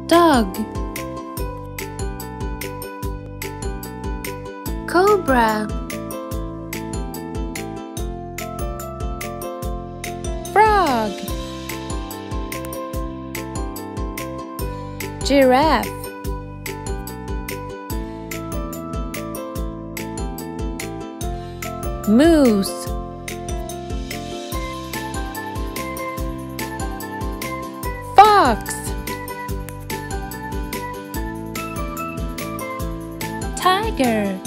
Dog. Cobra. Frog. Giraffe. Moose. Fox. Tiger.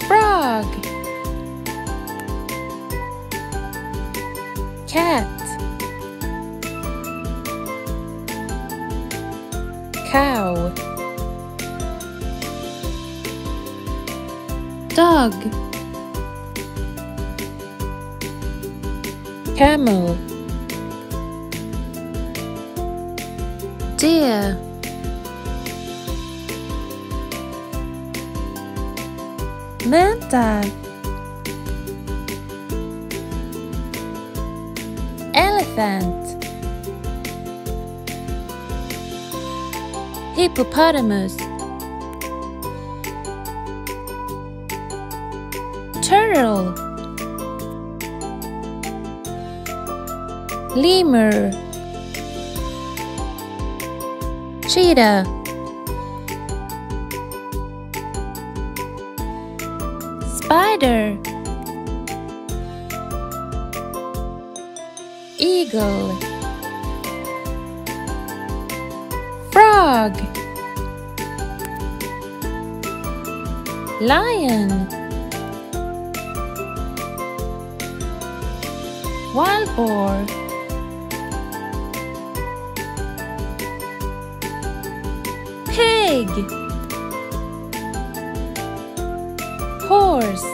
Frog. Cat. Cow. Dog. Camel. Deer. Manta. Elephant. Hippopotamus. Turtle. Lemur. Cheetah. Spider. Eagle. Frog. Lion. Wild boar. Pig. Horse.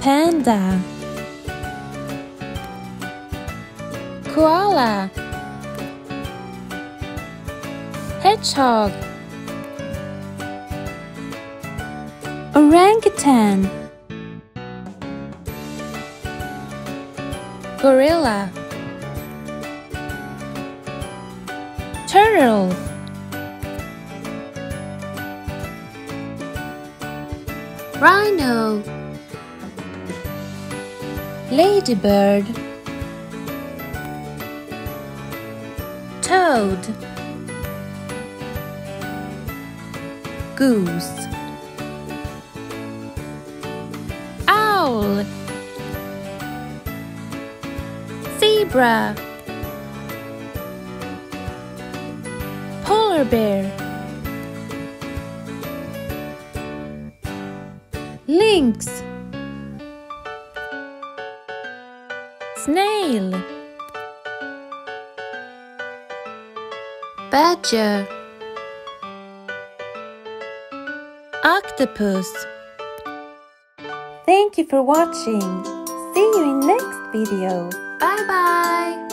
Panda. Koala. Hedgehog. Orangutan. Gorilla. Turtle. Rhino. Ladybird. Toad. Goose. Owl. Zebra. Polar bear. Lynx. Snail. Badger. Octopus. Thank you for watching. See you in next video. Bye bye.